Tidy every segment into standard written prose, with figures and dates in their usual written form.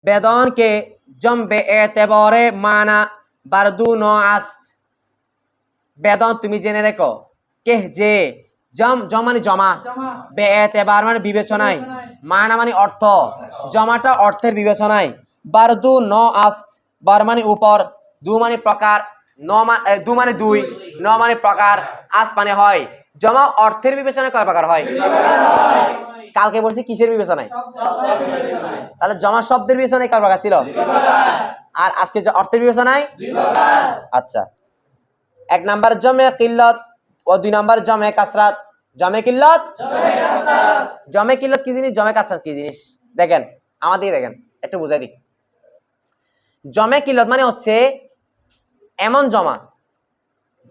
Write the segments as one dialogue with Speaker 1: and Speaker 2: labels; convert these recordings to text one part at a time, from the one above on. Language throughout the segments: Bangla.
Speaker 1: বেদন কে জম বে এতেবারে মানা বারদু ন আস্ত। বেদন তুমি জেনে রেখো কে যে জম জম মানে জমা, বে এতেবার মানে বিবেচনায়, মানা মানে অর্থ, জমাটা অর্থের বিবেচনায়, বারদু ন আস্ত, বার মানে উপর, দু মানে প্রকার, দু মানে দুই, ন মানে প্রকার, আস মানে হয়। জমা অর্থের বিবেচনায় কয় প্রকার হয়? কালকে বলছি কিসের বিবেচনায়? তাহলে জমা শব্দের বিবেচনায় কয় প্রকার ছিল? আর আজকে অর্থের বিবেচনায়? আচ্ছা, এক নাম্বার জমে কিল্লত ও দুই নাম্বার জমে কাসরাত। জমে কিল্লত, জমে কিল্লত কি জিনিস, জমে কাসরাত কি জিনিস? দেখেন আমাদের দেখেন একটু বুঝাই দিই। জমে কিল্লত মানে হচ্ছে এমন জমা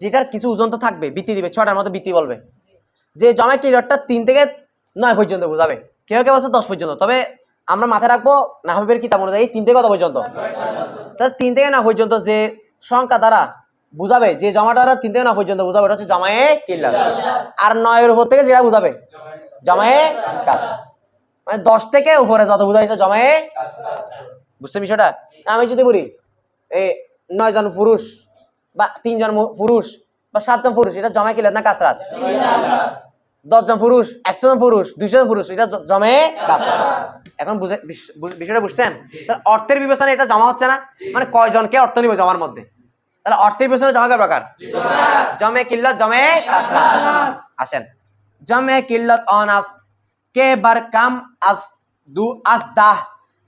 Speaker 1: যেটার কিছু ওজন তো থাকবে, বৃত্তি দিবে, 6টার মতো বৃত্তি বলবে। যে জমে কিল্লতটা 3 থেকে 9 পর্যন্ত বোঝাবে, কেউ কেউ আছে 10 পর্যন্ত। তবে আমরা মাথায় রাখবো নাহবের কিতাব অনুযায়ী 3 থেকে কত পর্যন্ত? তাহলে 3 থেকে 9 পর্যন্ত যে সংখ্যা দ্বারা বুঝাবে, যে জমাটা 3 থেকে 9 পর্যন্ত বুঝাবে, এটা হচ্ছে জমায়ে কিল্লাত। আর 9 এর উপর থেকে যেটা বুঝাবে জমায়ে কাসরাত। মানে 10 থেকে উপরে যত বুঝাবে সেটা জমায়ে কাসরাত। বুঝতে বিষয়টা? আমি যদি বলি এই 9 জন পুরুষ বা 3 জন পুরুষ বা 7 জন পুরুষ, এটা জমায়ে কিল্লাত না কাসরাত? 10 জন পুরুষ, 100 জন পুরুষ, 200 জন পুরুষ, এটা জমায়ে কাসরাত। এখন বিষয়টা বুঝছেন? তাহলে অর্থের বিবেচনায় এটা জমা হচ্ছে না, মানে কয়জনকে অর্থ নিবে জমার মধ্যে। তাহলে অর্থের বিবেচনায় জমা কয় প্রকার? জমে কিল্লাত, জমে কাসরাত। আসেন, জমে কিল্লাত অন আস্ত কে বার কাম আস দু আসদাহ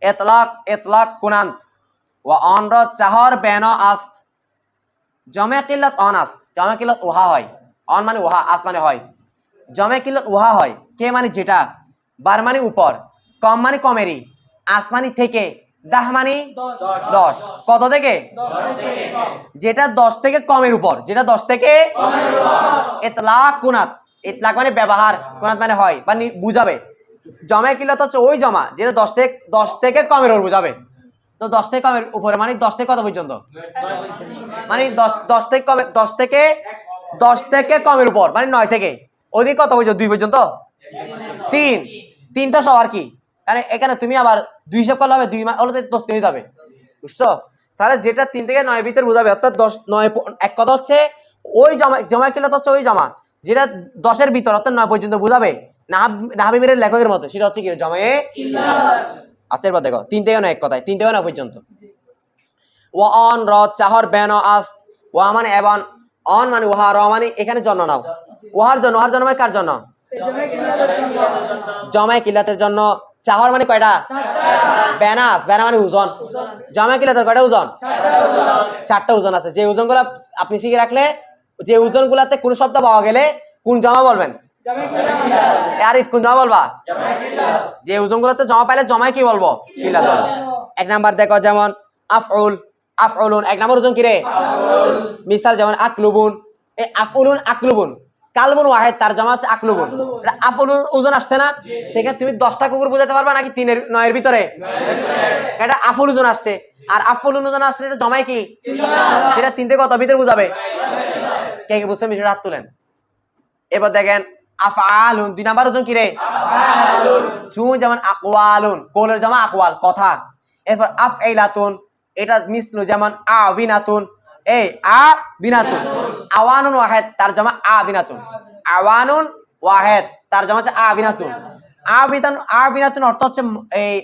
Speaker 1: ইতলাক ইতলাক কুনান্ত ওয়া অন র চাহর বেন আস্ত। জমে কিল্লাত অন আস্ত, জমে কিল্লাত উহা হয়, অন মানে উহা, আস মানে হয়। জমে কিল্লাত উহা হয়, কে মানে যেটা, বার মানে উপর, কম মানে কমেরই, আসমানি থেকে, দাহ মানে 10। কত থেকে? যেটা 10 থেকে কমের উপর, যেটা 10 থেকে কমের উপর। ইতলাক কুনাত, ইতলাক মানে ব্যবহার, কুনাত মানে হয় বা বুঝাবে। জমা কিল্লাত হচ্ছে ওই জমা যেটা 10 থেকে কমের উপর বুঝাবে। তো 10 থেকে কমের উপরে মানে 10 থেকে কত পর্যন্ত? মানে 10 থেকে কমের, 10 থেকে কমের উপর মানে 9 থেকে ওদিকে কত পর্যন্ত? 2 পর্যন্ত, 3টা সহ আর কি। কারণ এখানে তুমি আবার 2 হিসাব করলে হবে, 2 হলে 10 হয়ে যাবে। বুঝছো? তাহলে যেটা 3 থেকে 9 ভিতর বোঝাবে, অর্থাৎ 10 9 এক কথা হচ্ছে ওই জমা কিল্লাত হচ্ছে ওই জমা যেটা 10 এর ভিতর অর্থাৎ 9 পর্যন্ত বোঝাবে। নাহাবিমের লেখকের মতো সেটা হচ্ছে কি জমায়ে কিল্লাত। আচ্ছা, এবার দেখো 3 থেকে 9 এক কথায় 3 থেকে 9 পর্যন্ত। ওয়া অন র চাহর বেন আস, ওয়া মানে এবং, অন মানে ওহা, র মানে এখানে জন্য নাও, ওহার জন্য, ওহার জন্য মানে কার জন্য? জমায়ে কিল্লাতের জন্য। চাহর মানে কয়টা? বেনাস, বেনা মানে ওজন। জমায়ে কিল্লাতের কয়টা ওজন? 4টা ওজন আছে। যে ওজনগুলো আপনি শিখে রাখলে, যে ওজনগুলোতে কোন শব্দ পাওয়া গেলে কোন জমা বলবেন? আরিফ, কোন জমা বলবা? যে ওজনগুলোতে জমা পাইলে জমায় কি বলবো? কিল্লাত বলবো। এক নাম্বার দেখো, যেমন আফউল, আফউলুন এক নাম্বার ওজন কি রে? মিসাল যেমন আকলুবুন, এই আফউলুন আকলুবুন, কালবুন ওয়াহিদ, তার জমা হচ্ছে আকলুবুন। এটা আফউলুন ওজন আসছে না? ঠিক আছে, তুমি 10টা কুকুর বোঝাতে পারবা নাকি 3 এর 9 এর ভিতরে? এটা আফউল ওজন আসছে। আর আফউলুন ওজন আসছে, এটা জমায় কি? এটা 3 থেকে কত ভিতরে বুঝাবে? কে কে বুঝছেন বিষয়টা? হাত তুলেন। এবার দেখেন আফআলুন 2 নাম্বার ওজন কি রে? আফআলুন। চু যেমন আকওয়ালুন, কোলের জমা আকওয়াল, কথা। এরপর আফইলাতুন, এটা মিসলু যেমন আবিনাতুন, এই আবিনাতুন। আওয়ানুন ওয়াহিদ, তার জমা আবিনাতুন। আওয়ানুন ওয়াহিদ, তার জমা হচ্ছে আবিনাতুন। আবিনাতুন অর্থ হচ্ছে এই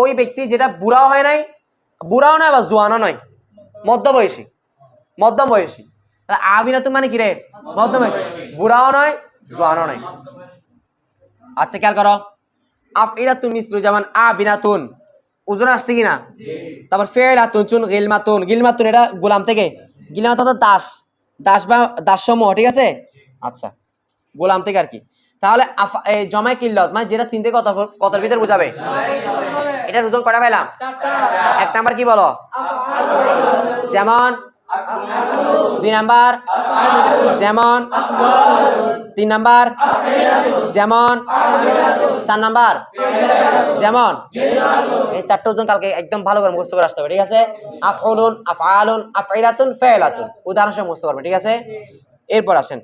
Speaker 1: ওই ব্যক্তি যেটা বুড়াও হয় নাই, বুড়াও নয় বা জোয়ানও নয়, মধ্যবয়সী, মধ্যম বয়সী। আবিনাতুন মানে কি রে? মধ্যম বয়সী, বুড়াও নয় জোয়ানও নয়। আচ্ছা, খেয়াল করো, আফইলাতুন মিসলু যেমন আবিনাতুন, ওজন আসছে কিনা? তারপর ফেলাতুন চুন গিলমাতুন, গিলমাতুন এটা গোলাম থেকে, গিলমাত অর্থাৎ দাস, দাস বা দাসসমূহ, ঠিক আছে? আচ্ছা, গোলাম থেকে আর কি। তাহলে জমায়ে কিল্লাত মানে যেটা 3 থেকে কতর ভিতর বুঝাবে? এটার ওজন কয়টা পেলাম? 4টা। এক নাম্বার কি বলো? যেমন 2 নাম্বার, যেমন 3 নাম্বার, যেমন 4 নাম্বার, যেমন। এই 4টা ওজন কালকে একদম ভালো করে মুখস্থ করে আসতে হবে, ঠিক আছে? আফউলুন, আফআলুন, আফইলাতুন, ফাইলাতুন, উদাহরণ সহ মুখস্থ করবে, ঠিক আছে? এরপর আসেন,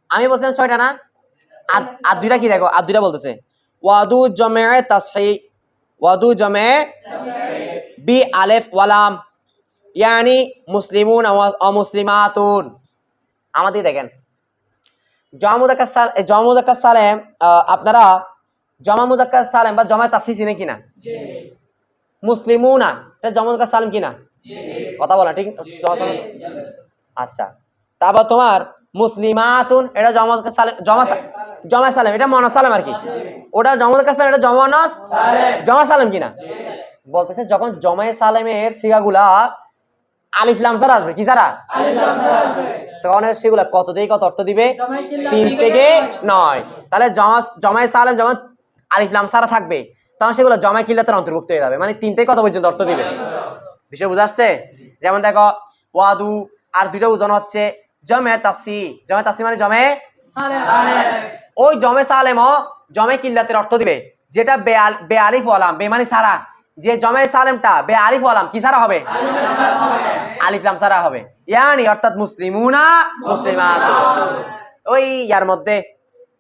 Speaker 1: আমি বলছিলাম 6টা না, আর 2টা কি দেখো, আর 2টা বলতেছে ওয়াদু জমায়ে তাসহি ওয়াদু জমে বি আলিফ ওয়ালাম ইয়ানি মুসলিমুন ওয়া মুসলিমাতুন। আমাদের দেখেন জমা মুযাক্কার সালেম আপনারা জমা মুযাক্কার সালেম বা জমা তাসনিস চিনেন কিনা? মুসলিমুনা এটা জমা মুযাক্কার সালেম কিনা? কথা বলা ঠিক? আচ্ছা, তারপর তোমার মুসলিমাতুন এটা জমা মুযাক্কার সালেম, জমা সালেম এটা মুয়ান্নাস সালেম আর কি। ওটা জমা মুযাক্কার সালেম, এটা জমা সালেম কিনা? বলতেছে যখন জমায়ে সালেমের সিগাগুলা আলিফ লাম ছাড়া আসবে, কি ছাড়া? তখন সেগুলা কত থেকে কত অর্থ দিবে? 3 থেকে 9। তাহলে জমায়ে সালেম যখন আলিফ লাম ছাড়া থাকবে তখন সেগুলো জমায়ে কিল্লাতের অন্তর্ভুক্ত হয়ে যাবে, মানে 3 থেকে কত পর্যন্ত অর্থ দিবে? বিষয় বুঝা আসছে? যেমন দেখো ওয়াদু আর দুইটা ওজন হচ্ছে জমে তাসি মানে জমে সালেম। ওই জমে সালেম জমে কিল্লাতের অর্থ দিবে যেটা বে আলিফ ওয়ালাম, বে মানে সারা, যে জমে সালেমটা বে আলিফ ওয়ালাম কি সারা হবে? আলিফ লাম সারা হবে। ইয়ানি অর্থাৎ মুসলিমুনা মুসলিমাতুন। ওই ইয়ার মধ্যে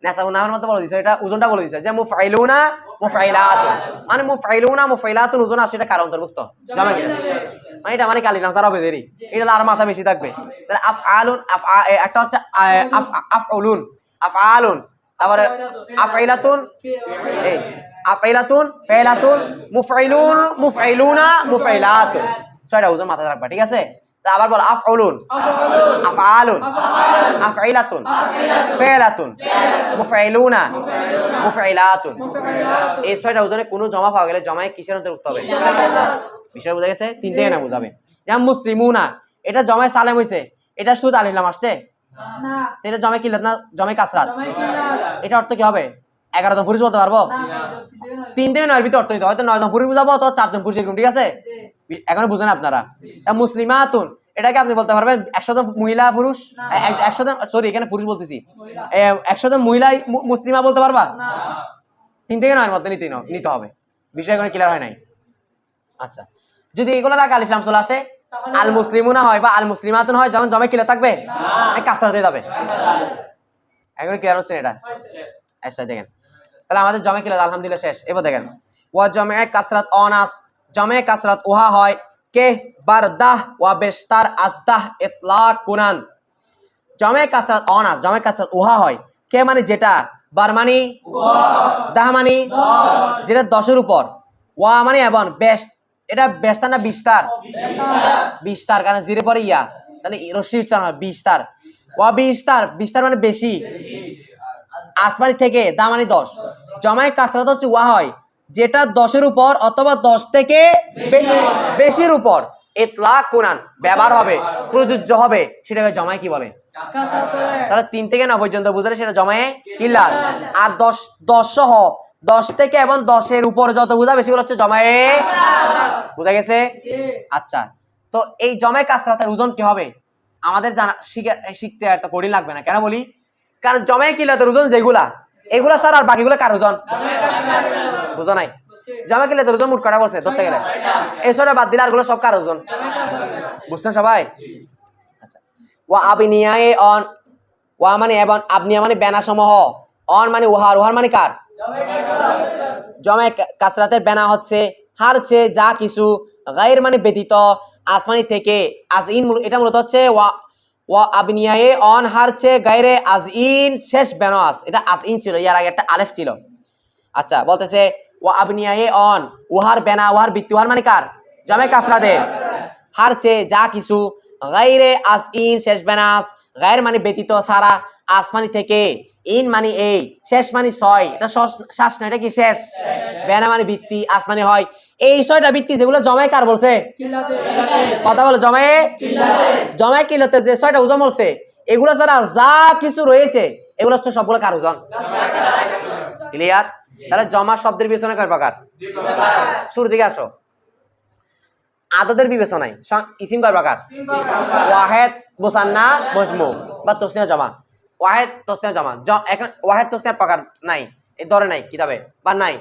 Speaker 1: নাসাউনার মধ্যে বলে দিছে, এটা ওজনটা বলে দিছে যে মুফাইলুনা মুফাইলাতুন, মানে মুফাইলুনা মুফাইলাতুন ওজন আছে, এটা কার অন্তর্ভুক্ত? জমা কিল্লাত, মানে এটা মানে আলিফ লাম সারা হবে দেরি, এটা আর মাথা বেশি থাকবে। তাহলে আফআলুন একটা হচ্ছে আফউলুন আফআলুন, তারপরে আফাইলাতুন আফাইলাতুন ফাইলাতুন মুফাইলুন মুফাইলুনা মুফাইলাতুন, ছয়টা ওজন মাথায় রাখবা, ঠিক আছে? তা আবার বল আফউলুন আফআলুন আফাইলাতুন ফাইলাতুন মুফাইলুনা মুফাইলাতুন। এই ছয়টা ওজনে কোনো জমা পাওয়া গেলে জমায়ে কিসের অন্তর্ভুক্ত হবে? বিষয় বুঝা গেছে? 3 থেকে না বুঝাবে। যেমন মুসলিমুনা এটা জমায়ে সালেম হইছে, এটা শুধু আলিফ লাম আসছে না, এটা জমায়ে কিল্লাত না জমায়ে কাসরাত? এটা অর্থ কি হবে? 11 জন পুরুষ বলতে পারবো? 3 থেকে 9 ভিতরে অর্থ নিতে হয়তো 9 জন পুরুষ বুঝাবো অথবা 4 জন পুরুষ, এরকম, ঠিক আছে? এখন বুঝেন আপনারা। মুসলিমাতুন এটাকে আপনি বলতে পারবেন 100 জন মহিলা পুরুষ, 100 জন, সরি এখানে পুরুষ বলতেছি, 100 জন মহিলা মুসলিমা বলতে পারবা? 3 থেকে 9 এর মধ্যে নিতে হবে। বিষয় এখানে ক্লিয়ার হয় নাই? আচ্ছা, যদি এগুলোর আগে আলিফ লাম চলে আসে আল মুসলিমুনা হয় বা আল মুসলিমাতুন হয়, যখন জমা কিল্লাত থাকবে কাসরাতে যাবে। এখন ক্লিয়ার হচ্ছে এটা? আচ্ছা দেখেন, তাহলে আমাদের জমা কিল্লাত আলহামদুলিল্লাহ শেষ। এবার দেখেন ওয়া জমে কাসরাত অনাস, জমে কাসরাত উহা হয় কে বারদাহ ওয়া বেশতার আজদাহ ইতলাক কুনান। জমে কাসরাত অনাস, জমে কাসরাত উহা হয় কে মানে যেটা, বার মানে দাহ মানে যেটা 10 এর উপর, ওয়া মানে এবং বেশ এটা বেশতার না বিস্তার? বিস্তার, কারণ জিরে পরে ইয়া, তাহলে রশি উচ্চারণ হয় বিস্তার। ওয়া বিস্তার মানে বেশি, আসমানি থেকে দামানি 10। জমায়ে কাসরাত হচ্ছে ওয়া হয় যেটা 10 এর উপর অথবা 10 থেকে বেশির উপর, ইতলাক কুনান ব্যবহার হবে, প্রযোজ্য হবে, সেটাকে জমায়ে কি বলে? তাহলে 3 থেকে 9 পর্যন্ত বুঝলে সেটা জমায়ে কিল্লাত। আর 10 সহ 10 থেকে এবং 10 এর উপর যত বুঝাবে সেগুলো হচ্ছে জমায়ে। বুঝা গেছে? আচ্ছা, তো এই জমায়ে কাসরাতের ওজন কি হবে আমাদের জানা শিখতে আর তো কঠিন লাগবে না। কেন বলি? কারণ জমায়ে কিল্লাতের ওজন যেগুলা, এগুলা স্যার আর বাকিগুলো কার ওজন? বুঝো নাই? জমায়ে কিল্লাতের ওজন মোট কটা বলছে ধরতে গেলে? এই ছয়টা বাদ দিলে আরগুলো সব কার ওজন? বুঝছেন সবাই? আচ্ছা, ওয়া আবনিয়ায়ে অন, ওয়া মানে এবং, আবনিয়া মানে বেনা সমূহ, অন মানে উহার, উহার মানে কার? জমায়ে কাসরাতের বেনা হচ্ছে হার চেয়ে যা কিছু, গায়র মানে ব্যতীত, আসমানি থেকে, আজইন এটা মূলত হচ্ছে ওয়া আবনিয়ায়ে অন হার চেয়ে গায়রে আজইন শেষ বেনাস, এটা আজইন ছিল, ইয়ার আগে একটা আলেফ ছিল। আচ্ছা, বলতেছে ওয়া আবনিয়ায়ে অন উহার বেনা, উহার ভিত্তি, উহার মানে কার? জমায়ে কাসরাতের। হার চেয়ে যা কিছু, গায়রে আজইন শেষ বেনাস, গায়র মানে ব্যতীত সারা, আসমানি থেকে, ইন মানে এই, শেষ মানে 6, এটা শ্বাস না, এটা কি শেষ? বেনা মানে ভিত্তি, আসমানি হয়। এই 6টা ভিত্তি যেগুলো জমায়ে কার বলছে? কথা বলো, জমায়ে কিল্লাতে যে 6টা ওজন বলছে এগুলো ছাড়া যা কিছু রয়েছে এগুলো হচ্ছে সবগুলো কার ওজন? ক্লিয়ার? তাহলে জমা শব্দের বিবেচনা কয় প্রকার? 2 প্রকার। শুরু দিকে আসো, আদদের বিবেচনায় ইসিম কয় প্রকার? 3 প্রকার। ওয়াহিদ, মুসান্না, মজমু বা তাসনিয়া জমা। ওয়াহিদ তাসনিয়া জমা, এখন ওয়াহিদ তাসনিয়ার প্রকার নাই, এই ধরে নাই কিতাবে বা নাই।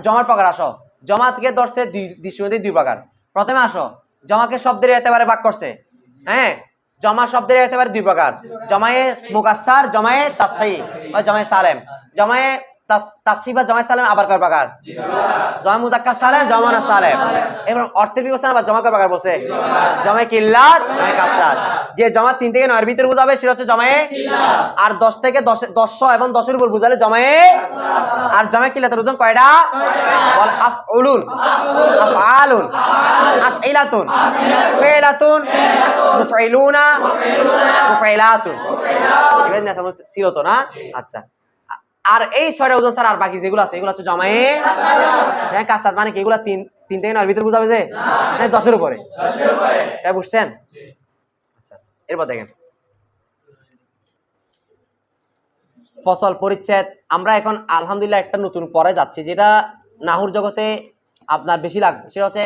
Speaker 1: জমার প্রকার আসো, জমা থেকে ধরছে দৃষ্টিতে 2 প্রকার। প্রথমে আসো, জমাকে শব্দের এতেবারে ভাগ করছে। হ্যাঁ, জমা শব্দের এতেবারে 2 প্রকার, জমায়ে মুকাসসার, জমায়ে তাসহিহ বা জমায়ে সালেম। জমায়ে তাসহিবা জামাই সালেম আবার কয় প্রকার? জামাই মুযাক্কার সালেম, জামাই মুয়ান্নাস সালেম। এবার অর্থের বিবেচনা আবার জামা কয় প্রকার বলছে? জামাই কিল্লাত, জামাই কাসরাত। যে জামা 3 থেকে 9 এর ভিতরে বোঝাবে সেটা হচ্ছে জামাই কিল্লাত। আর 10 থেকে 10 এবং 10 এর উপর বোঝালে জামাই কাসরাত। আর জামাই কিল্লাতের ওজন কয়টা? বল আফউলুন, আফআলুন, আফইলাতুন, ফাইলাতুন, মুফঈলুনা, মুফঈলাতুন। এবার না সমঝ ছিল তো না? আচ্ছা। আর এই 6টা ওজন ছাড়া আর বাকি যেগুলো আছে এগুলো হচ্ছে জামায়ে কাসরাত। হ্যাঁ, কাসরাত মানে কি? এগুলো 3 থেকে 9 এর ভিতরে বোঝাবে যে না 10 এর উপরে? 10 এর উপরে। তাই বুঝছেন? আচ্ছা, এরপর দেখেন ফসল পরিচ্ছেদ। আমরা এখন আলহামদুলিল্লাহ একটা নতুন পরে যাচ্ছি যেটা নাহুর জগতে আপনার বেশি লাগবে। সেটা হচ্ছে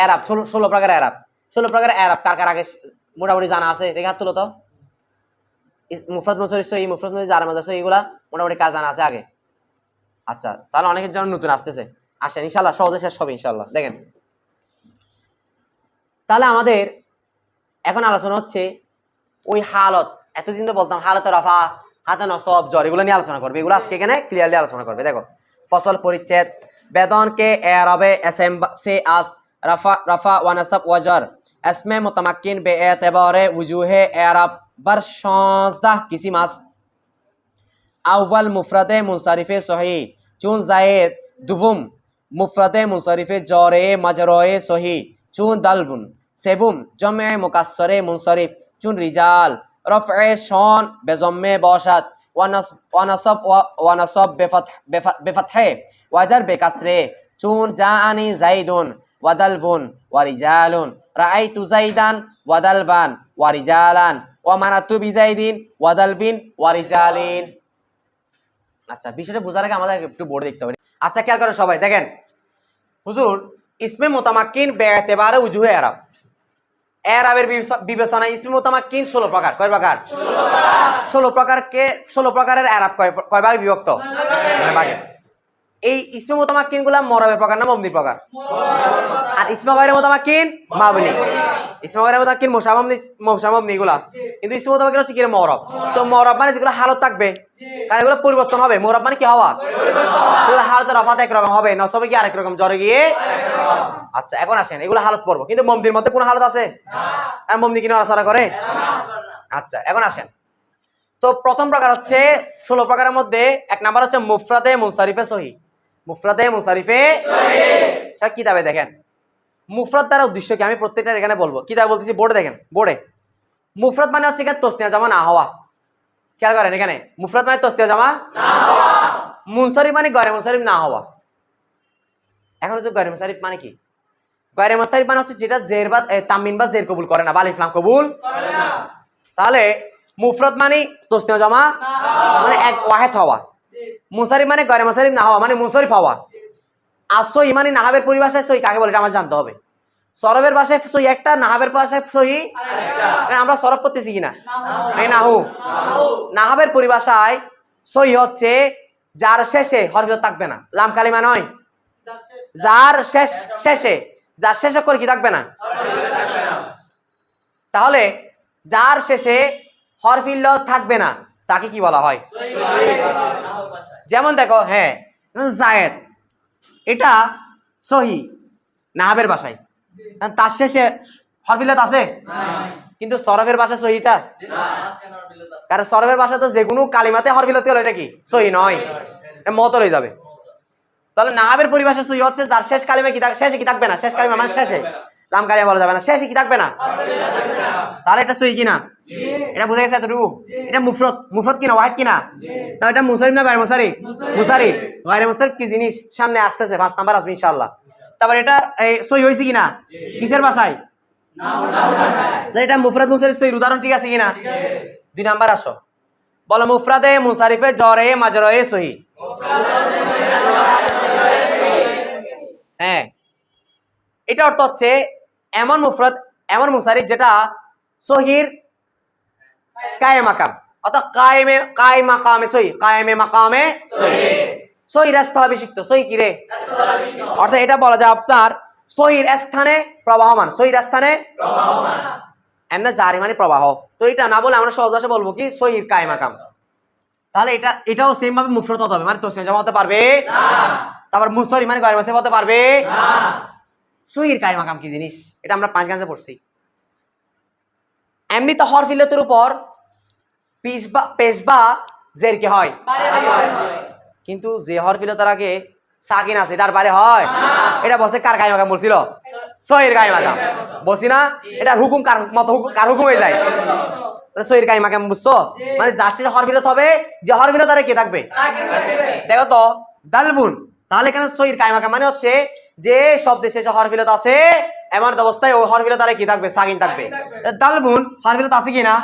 Speaker 1: এরাব। 16 প্রকার এরাব। 16 প্রকার এরাব কার কার আগে মোটামুটি জানা আছে? দেখে হাত তুলো তো। মুফরাদ মুনসারিফ সহিহ, মুফরাদ মুনসারিফ জার মাযদার সহিহ, এগুলা মোটামুটি কাজ জানা আছে আগে। আচ্ছা, তাহলে অনেকের জন্য নতুন আসতেছে। আসেন ইনশাআল্লাহ সহজে শেষ হবে ইনশাআল্লাহ। দেখেন তাহলে আমাদের এখন আলোচনা হচ্ছে ওই হালত। এতদিন তো বলতাম হালতে রফা, হাতে নসব, জ্বর, এগুলো নিয়ে আলোচনা করবে। এগুলো আজকে এখানে ক্লিয়ারলি আলোচনা করবে। দেখো ফসল পরিচ্ছেদ। বেদন কে এরাবে এসএম সে আস রফা রফা ওয়া নাসব ওয়া jar اسم متمكن به اعتبار وجوه اعراب بر 16 किस्म است. اول مفرد منصرف صحیح چون زائد. دوم مفرد منصرف جاره مجرای صحیح چون دلون. سوم جمع مکسر منصرف چون رجال. رفع شان به ضمه باشد و نصب بفتحه و جر به کسره چون جاءنی زیدون و دلون و رجالون. রাআইতু যাইদান ওয়া দালবান ওয়া রিজালান ওয়া মানাতু বিজাইদিন ওয়া দালবিন ওয়া রিজালিন। আচ্ছা, বিষয়টা বোঝার আগে আমাদের একটু বোর্ড দেখতে হবে। আচ্ছা, খেয়াল করো সবাই। দেখেন হুজুর ইসমে মুতামাক্কিন বি'ইতিবারে উজুহে এরাব। এরাবের বিবেচনায় ইসমে মুতামাক্কিন 16 প্রকার। কয় প্রকার? 16 প্রকারকে 16 প্রকারের এরাব কয় ভাগে বিভক্ত? 9 ভাগে। এই ইসমে মুতামাক্কিন গুলা মরবের প্রকার না মবনির প্রকার? আর ইসমে গায়রে মুতামাক্কিন মাবনি। ইসমে গায়রে মুতামাক্কিন মুশামবনি এগুলা। কিন্তু ইসমে মুতামাক্কিন হচ্ছে কি রে? মরব। তো মরব মানে যেগুলো হালত থাকবে, কারণ এগুলো পরিবর্তন হবে। মরব মানে কি? হওয়া। এগুলো হালতে রফাত একরকম হবে, নসবে কি আরেক রকম, জরে গিয়ে আরেক। আচ্ছা, এখন আসেন এগুলো হালত পড়ব। কিন্তু মবনির মধ্যে কোন হালত আছে? আর মবনি কি নড়াচড়া করে? আচ্ছা, এখন আসেন। তো প্রথম প্রকার হচ্ছে 16 প্রকারের মধ্যে এক নাম্বার হচ্ছে মুফরাদে মুনসারিফে সহিহ। মুফরাদে মুনসারিফে সহিহ কিতাবে দেখেন মুফরাদ দ্বারা উদ্দেশ্য কি? আমি প্রত্যেকটা এখানে বলবো। কিতাবে বলতেছি, বোর্ডে দেখেন। বোর্ডে মুফরাদ মানে হচ্ছে এখানে তসনিয়া জামা না হওয়া। খেয়াল করেন এখানে মুফরাদ মানে তসনিয়া জামা না হওয়া, মুনসারিফ মানে গয়রে মুনসারিফ না হওয়া। এখন হচ্ছে গয়রে মুনসারিফ মানে কি? গয়রে মুনসারিফ মানে হচ্ছে যেটা জের বা তামমিন বা জের কবুল করে না, বা আলিফ লাম কবুল করে না। তাহলে মুফরাদ মানে তসনিয়া জামা মানে এক ওয়াহিদ হওয়া। মুনসারিফ মানে গয়রে মুনসারিফ না হওয়া মানে মুনসারিফ হওয়া। আর সহি মানে নাহাবের পরিভাষায় সহি কাকে বলে এটা আমার জানতে হবে। সরবের ভাষায় সহি একটা, নাহাবের ভাষায় সহি আরেকটা। আমরা সরব করতেছি কিনা? এই নাহু। নাহাবের পরিভাষায় সহি হচ্ছে যার শেষে হরফ থাকবে না, লাম কালিমা নয়। যার শেষে যার শেষে করে কি থাকবে না? তাহলে যার শেষে হরফ ইল্লাহ থাকবে না তাকে কি বলা হয়? যেমন দেখো, হ্যাঁ জায়েদ, এটা সহি নাহাবের ভাষায়, তার শেষে হরফ ইল্লাত আছে কিন্তু সরফের ভাষায় সহিটা, কারণ সরফের ভাষা তো যে কোনো কালিমাতে হরফ ইল্লাত হলো এটা কি সহি নয়, মতল হয়ে যাবে। তাহলে নাহাবের পরিভাষা সহি হচ্ছে যার শেষ কালিমা কি শেষে কি থাকবে না, শেষ কালিমা মানে শেষে লাম কালিমা বলা যাবে না, শেষে কি থাকবে না, তাহলে এটা সহি কিনা? এটা বুঝা গেছে এতটুকু? এটা মুফরদ কিনা, ওয়াহিদ কিনা? তাহলে এটা মুনসারিফ না গয়রে মুনসারিফ? মুনসারিফ। গয়রে মুনসারিফ কি জিনিস সামনে আসতেছে, 5 নাম্বার আসবে ইনশাআল্লাহ। তারপর এটা সহি হইছে কিনা কিসের ভাষায়? নাহউর ভাষায়। এটা মুফরদ মুনসারিফ সহির উদাহরণ ঠিক আছে কিনা? 2 নাম্বার আসো, বলো মুফরাদে মুনসারিফে জরে মাজরয়ে সহি। হ্যাঁ, এটা অর্থ হচ্ছে এমন মুফরদ এমন মুনসারিফ যেটা সহির কায়ে মাকাম, অর্থাৎ কায়ে মাকামে সহি, কায়েমে মাকামে সহি, সহির স্থলাভিষিক্ত। সহি কি রে? অর্থাৎ এটা বলা যায় আপনার সহির স্থানে প্রবাহমান, সহির স্থানে প্রবাহমান। এমনি জারি মানে প্রবাহ। তো এটা না বলে আমরা সহজ ভাষায় বলবো কি সহির কায়ে মাকাম। তাহলে এটাও সেম ভাবে মুফরদ হতে হবে, মানে তসনিয়া জামা হতে পারবে না। তারপর মুসরি মানে গয়র মুসরি হতে পারবে না। সহির কায়েম মাকাম কি জিনিস এটা আমরা 5 গাঁজে পড়ছি। এমনিতে হরফ ইল্লাতের উপর পেশ বা জের কি হয়? কিন্তু যে হরফ ইল্লাতের আগে সাকিন আছে এটার বাইরে হয় না। এটা বলছে কার কায়েম মাকাম বলছিল? সহির কায়েম মাকাম বলছি না? এটার হুকুম কার মত কার হুকুম হয়ে যায়? সহির কায়েম মাকাম বুঝছো? মানে যার শেষে হরফ ইল্লাত হবে, যে হরফ ইল্লাতের কি থাকবে? সাকিন থাকবে। দেখো তো দালবুন, তাহলে এখানে সহির কায়েম মাকাম মানে হচ্ছে যে শব্দের শেষে হরফ ইল্লাত আছে এমন অবস্থায় ওই হরফ ইল্লাত কি থাকবে? সাকিন থাকবে। দালবুন হরফ ইল্লাত আছে কি না?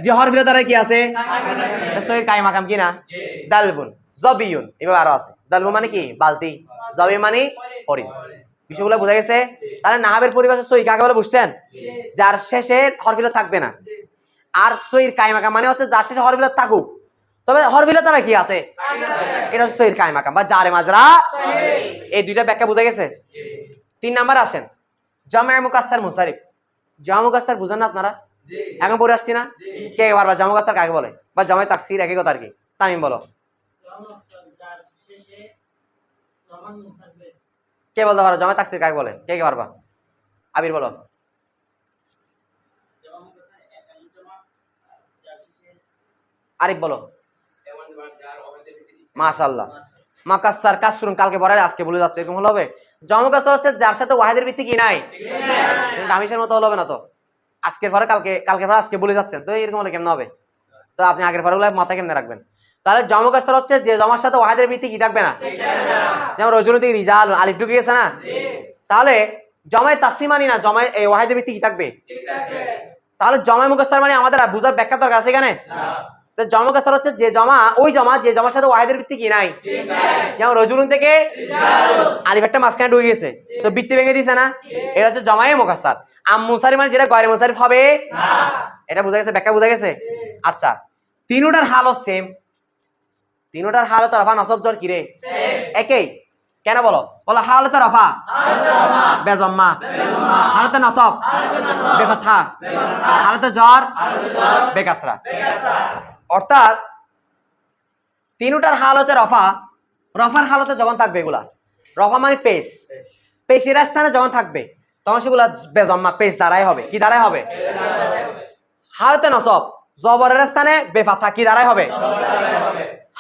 Speaker 1: যে হরফ ইল্লাত কি আছে? সহির কায়েম মাকাম কি না? দালবুন। জবিয়ুন এভাবে আরো আছে। দালবুন মানে কি? বালতি। জবি মানে হরিণ। বিষয়গুলো বোঝা গেছে? তাহলে নাহাবের পরিভাষা সহি কাকে বলে বুঝছেন? যার শেষে হরফ ইল্লাত থাকবে না। আর সহির কায়েম মাকাম মানে হচ্ছে যার শেষে হরফ ইল্লাত থাকুক তবে হরফ ইল্লাত কি আছে? এটা হচ্ছে সহির কায়েম মাকাম বা জারে মাজরা। এই দুইটা ব্যাখ্যা বোঝা গেছে? 3 নাম্বার আসেন জামে মুকাসসার মুনসারিফ। জামে মুকাসসার বুঝেন না আপনারা? এখন পড়ে আসছি না? কে পারবা জামে মুকাসসার কাকে বলে? বা জামে তাকসির একই কথা আর কি। তামিম বলো। কে বলতে পারো জামে তাকসির কাকে বলে? কে পারবা? আবির বলো। আরিফ বলো। মাশাআল্লাহ। মাকাসসার কাসরুন কালকে পড়ালে আজকে বলে যাচ্ছে এরকম হলো হবে? জামে মুকাসসার হচ্ছে যার সাথে ওয়াহিদের ভিত্তি কি নাই। দামিশের মতো হবে না তো। আজকের পরে কালকে পরে আজকে বলে যাচ্ছেন তো এরকম হলে কেমন হবে? তো আপনি আগের পরে মাথায় কেমনে রাখবেন? তাহলে জামে মুকাসসার হচ্ছে যে জামার সাথে ওয়াহিদের ভিত্তি কি থাকবে না। যেমন রজুলু থেকে রিজাল আলিফ ঢুকে গেছে না? তাহলে জামায়ে তাসনিয়া মানে না জামায়ে এই ওয়াহিদের ভিত্তি কি থাকবে? তাহলে জামায়ে মুকাসসার মানে আমাদের আর বুঝার ব্যাখ্যা দরকার আছে এখানে? তো জামে মুকাসসার হচ্ছে যে জামা ওই জামা যে জামার সাথে ওয়াহিদের ভিত্তি কি নাই। যেমন রজুলুন থেকে আলিফ একটা মাঝখানে ঢুকে গেছে তো ভিত্তি ভেঙে দিয়েছে না? এটা হচ্ছে জামায়ে মুকাসসার। মুনসারিফ মানে যেটা গয়রে মুনসারিফ হবে না। এটা বোঝা গেছে? ব্যাখ্যা বোঝা গেছে? আচ্ছা তিনটার হালও সেম। তিনটার হালত রফা নসব জর কি রে? একই। কেন বলো? বলো হালতে রফা বেজম্মা, হালতে নসব বেফাথা, হালতে জর বেকাসরা। অর্থাৎ তিনটার হালতে রফা, রফার হালতে যখন থাকবে এগুলা রফা মানে পেশ, পেশের স্থানে যখন থাকবে তখন সেগুলা বেজম্মা পেশ দ্বারাই হবে। কি দ্বারাই হবে? হালতে নসব জবরের স্থানে বেফাথা কি দ্বারাই হবে?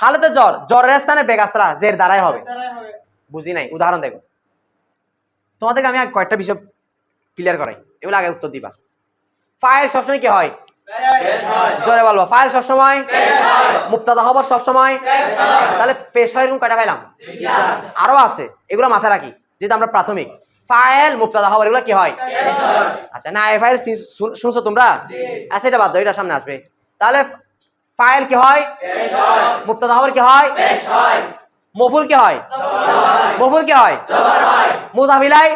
Speaker 1: হালতে জ্বর জ্বরের স্থানে বেকাসরা জের দ্বারাই হবে। বুঝি নাই? উদাহরণ দেখো তোমাদেরকে আমি কয়েকটা বিষয় ক্লিয়ার করাই, এগুলো আগে উত্তর দিবা। ফাইল সবসময় কি হয়? জোরে বলবো। ফাইল সবসময় মুবতাদা খবর সবসময়। তাহলে পেশ হয় এরকম কয়টা পাইলাম? আরো আছে, এগুলো মাথায় রাখি যেহেতু আমরা প্রাথমিক। ফাইল মুবতাদা খবর এগুলো কি হয়? আচ্ছা না ফাইল শুনছো তোমরা? আচ্ছা এটা বাদ দাও, এটা সামনে আসবে। তাহলে ফাইল কি হয়? মুবতাদা খবর কি হয়? মফুল কি হয়? মফুল কি হয়? মুজাফিলাই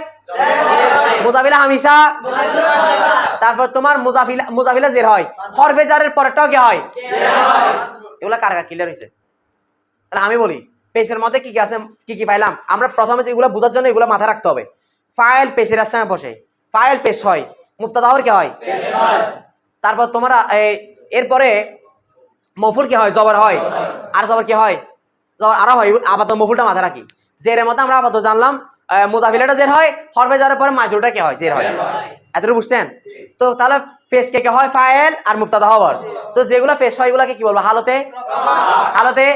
Speaker 1: মুজাফিলা হামেশা। তারপর তোমার মুজাফিলা জের হয়। হরফে জারের পরেরটাও কি হয়? এগুলা কার কার ক্লিয়ার হইছে? তাহলে আমি বলি পেশের মধ্যে কি কি আছে, কি কি পাইলাম আমরা। প্রথমে যেগুলো বোঝার জন্য এগুলো মাথায় রাখতে হবে। ফাইল পেশের স্থানে বসে, ফাইল পেশ হয়, মুবতাদা খবর কি হয়? তারপর তোমার এরপরে মফুল কি হয়? জবর হয়। আর জবর কি হয়? জবর আরো হয়। আপাতত মফুলটা মাথায় রাখি। জেরের মধ্যে আমরা আপাতত জানলাম মুজাফিলাটা জের হয়, হরফে যাওয়ার পরে মাজরুরটা কি হয়? জের হয়। এতটুকু বুঝছেন তো? তাহলে পেশ কে হয়? ফাইল আর মুবতাদা খবর। তো যেগুলো পেশ হয় এগুলাকে কি বলবো? হালতে হালতে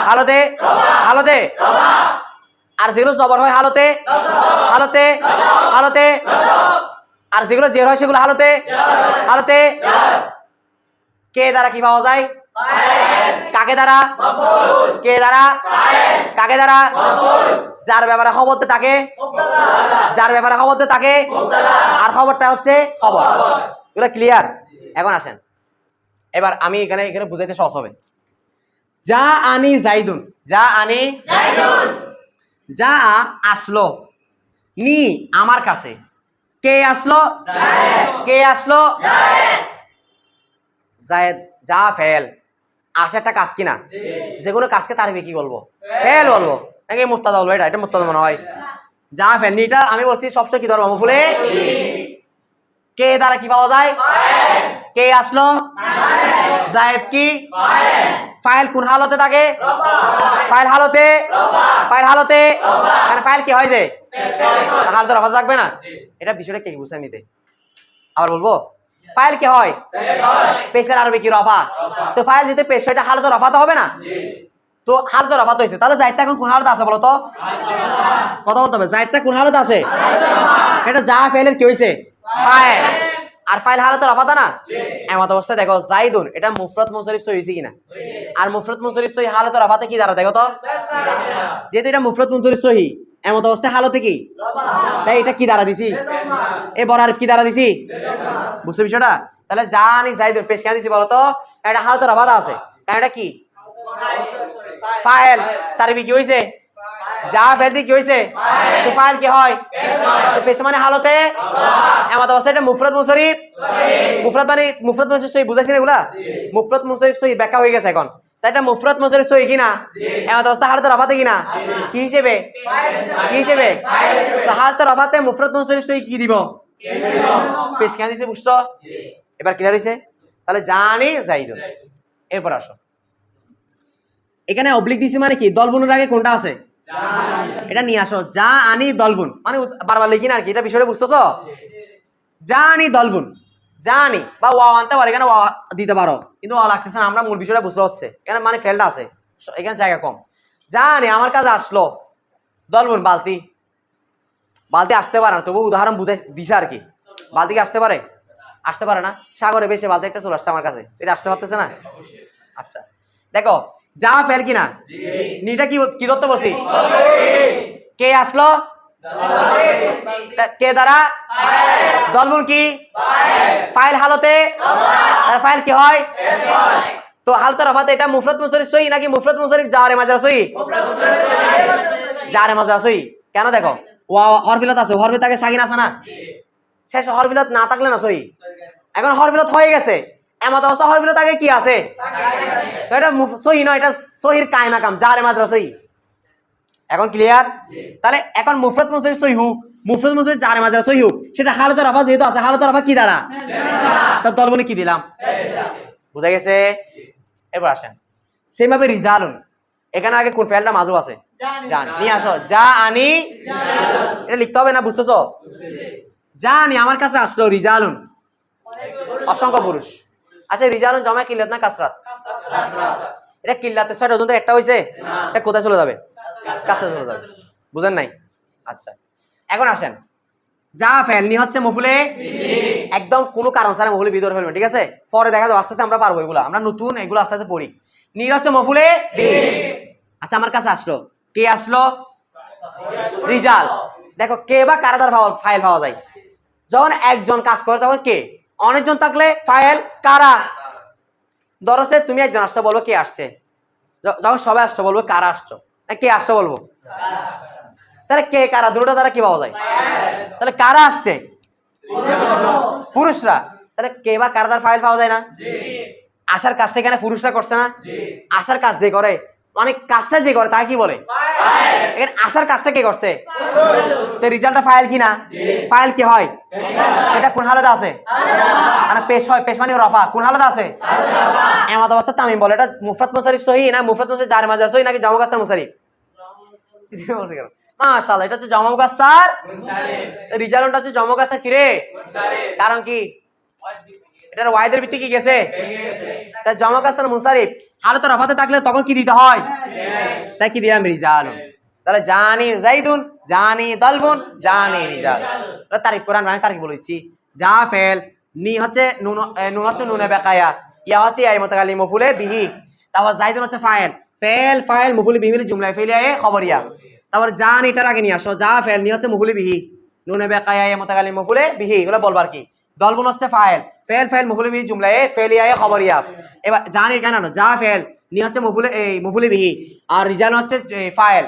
Speaker 1: হালতে হালতে। আর যেগুলো জবর হয় হালতে হালতে হালতে। আর যেগুলো জের হয় সেগুলো হালতে হালতে। কে দ্বারা কি পাওয়া যায়? কাকে দ্বারা? কে দ্বারা? কাকে দ্বারা? যার ব্যাপারে খবর তাকে, যার ব্যাপারে খবর তাকে, আর খবরটা হচ্ছে খবর। এগুলো ক্লিয়ার? এখন আসেন এবার আমি এখানে বুঝাইতে সহজ হবে। যা আনি জাইদুন, যা আনি জাইদুন, যা আসলো, নি আমার কাছে, কে আসলো? কে আসলো? জায়েদ। যা ফেল আসে একটা কাজ কিনা? যে কোনো কাজকে তারিফে কি বলবো? ফেল বলবো নাকি মুবতাদা বলবো? এটা মুবতাদা মনে হয়। যা ফেল নিটা আমি বলছি সবসময় কি ধরবো? মফুলে। কে দ্বারা কি পাওয়া যায়? কে আসলো? জায়েদ কি ফাইল কোন হালতে থাকে ফাইল হালতে কারণ ফাইল কি হয় যে হালতে রফা থাকবে না এটা বিষয়টা কে বুঝাই নিতে আবার বলবো ফাইল কি হয় পেশের আরবি কি রফা তো ফাইল যদি পেশ এটা হালতে রফা তো হবে না তো হালতে রফা তো হইছে তাহলে জায়েদটা এখন কোন হালতে আছে বলো তো কথা বলতে হবে জায়েদটা কোন হালতে আছে এটা যা ফাইলের কি হইছে ফাইল আর ফাইল হালতে রফা না এমত অবস্থায় দেখো জাইদুন এটা মুফরদ মুনসারিফ সহি হইছে কিনা আর মুফরদ মুনসারিফ সহি হালতে রফাতে কি দাঁড়া দেখো তো যেহেতু এটা মুফরদ মুনসারিফ সহি এমত অবস্থায় হালতে কি তাই এটা কি দাঁড়া দিছি এ বড় আরিফ কি দাঁড়া দিছি বুঝছো বিষয়টা তাহলে জানি জাইদুন পেশ কেন দিছি বলো তো এটা হালতে রফা আছে কারণ এটা কি ফাইল তারবি কি হইছে যা ফেলদি কি হইছে তো ফাইল কি হয় তো পেশ মানে হালতে এমত অবস্থায় এটা মুফরদ মুনসারিফ মুফরদ মুনসারিফ সহি বুঝাইছেন এগুলা মুফরদ মুনসারিফ সহি ব্যাখ্যা হয়ে গেছে এখন তাই এটা মুফরদ মুনসারিফ সহি কিনা এমত অবস্থা হালতে রফাতে কিনা কি হিসেবে তো হালতে রফাতে মুফরদ মুনসারিফ সহি কি দিব পেশ কেন দিছে বুঝছো এবার ক্লিয়ার হইছে তাহলে জানি জাইদুন এরপর আসো এখানে অবলিক দিছি মানে কি দলবুনের আগে কোনটা আছে এটা নিয়ে আসো যা আনি দলবুন মানে বারবার লিখি না আর কি এটা বিষয়টা বুঝতেছো জানি দলবুন জানি বা ওয়া আনতে পারে এখানে ওয়া দিতে পারো কিন্তু ওয়া লাগতেছে না আমরা মূল বিষয়টা বুঝতে হচ্ছে এখানে মানে ফেলটা আছে এখানে জায়গা কম জানি আমার কাছে আসলো দলবুন বালতি আসতে পারে না তবু উদাহরণ বুঝাই দিছে আর কি বালতি কি আসতে পারে না সাগরে বেশি বালতি একটা চলে আসছে আমার কাছে এটা আসতে পারতেছে না আচ্ছা দেখো যা ফেল কিনা নিটা কি ধরতে বলছি কে আসলো কে দ্বারা দলবুন কি ফাইল হালতে ফাইল কি হয় তো হালতে রফাতে এটা মুফরদ মুনসারিফ সহি নাকি মুফরদ মুনসারিফ জারে মাজরা সহি জারে মাজরা সহি কেন দেখো ওয়া হরফিলত আছে হরফে থাকে সাকিন আছে না শেষ হরফিলত না থাকলে না সহি এখন হরফিলত হয়ে গেছে এমত অবস্থা হরফিলত আগে কি আছে এটা সহি নয় এটা সহির কায় মাকাম জারে মাজরা সহি এখন ক্লিয়ার তাহলে এখন মুফরদ মুনসারিফ সহি হোক মুফরদ মুনসারিফ জারে মাজরা সহি হোক সেটা হালতে রফা যেহেতু আছে হালতে রফা কি দ্বারা তার দলবনে কি দিলাম বুঝা গেছে এবার আসেন সেম ভাবে রিজালুন এখানে আগে কোন ফেলটা মাজু আছে জানি নিয়ে আসো যা আনি এটা লিখতে হবে না বুঝতেছো জানি আমার কাছে আসলো রিজালুন অসংখ্য পুরুষ আচ্ছা রিজালুন জমা কিল্লাত না কাসরাত এটা কিল্লাতে ৬০ পর্যন্ত একটা হইছে এটা কোথায় চলে যাবে কাসরাতে চলে যাবে বুঝেন নাই আচ্ছা এখন আসেন যা ফেলনি হচ্ছে মফুলে একদম কোনো কারণ ছাড়া মফুলে ভিতরে ফেলবেন ঠিক আছে পরে দেখা যাবে আস্তে আস্তে আমরা পারবো এগুলো আমরা নতুন এগুলো আস্তে আস্তে পড়ি নির হচ্ছে মফুলে আচ্ছা আমার কাছে আসলো কে আসলো রিজাল দেখো কে বা কারা দ্বারা ফাইল পাওয়া যায় যখন একজন কাজ করে তখন কে অনেকজন থাকলে ফাইল কারা ধরছে তুমি একজন আসছো বলবো কে আসছে যখন সবাই আসছো বলবো কারা আসছো না কে আসছো বলবো তাহলে কে কারা দুটোটা দ্বারা কি পাওয়া যায় তাহলে কারা আসছে পুরুষরা তাহলে কে বা কারা দ্বারা ফাইল পাওয়া যায় না আসার কাজটা এখানে পুরুষরা করছে না আসার কাজ যে করে মানে কাজটা যে করে তাকে কি বলে এখানে আসার কাজটা কে করছে তো রিজাল্টটা ফাইল কি না ফাইল কি হয় এটা কোন হালতে আছে মানে পেশ হয় পেশ মানে রফা কোন হালতে আছে এমত অবস্থা তামিম বলে এটা মুফরদ মুনসারিফ সহি না মুফরদ মুনসারিফ জারে মাজরা সহি নাকি জামা কাসর মুনসারিফ মাশাআল্লাহ এটা হচ্ছে জামা কাসর মুনসারিফ রিজালটা হচ্ছে জামা কাসর কি রে মুনসারিফ কারণ কি এটার ওয়াহিদের ভিত্তি কি গেছে তা জামা কাসর মুনসারিফ হালতে রফাতে থাকলে তখন কি দিতে হয় তাই কি দিলাম রিজাল তাহলে জানি জাইদুন জানি দলবুন জানি রিজাল তারিফ কোরআন আমি তারিফ বলেছি যা ফেল নি হচ্ছে নুন হচ্ছে নুনে বেকায়া ইয়া হচ্ছে আই মুতাকাল্লিম মফুলে বিহি তারপর জাইদুন হচ্ছে ফাইল ফাইল মফুলে বিহি মিলে জুমলায় ফেলিয়া খবরিয়া তারপর জানি এটার আগে নিয়ে আসো যা ফেল নি হচ্ছে মফুলে বিহি নুনে বেকায়া ইয়া মুতাকাল্লিম মফুলে বিহি এগুলো বলবার কি দলবুন হচ্ছে ফাইল মফুলে বিহি জুমলায় ফেলিয়া খবরিয়া এবার জানি কেন যা ফেল নি হচ্ছে মফুলে বিহি আর রিজাল হচ্ছে ফাইল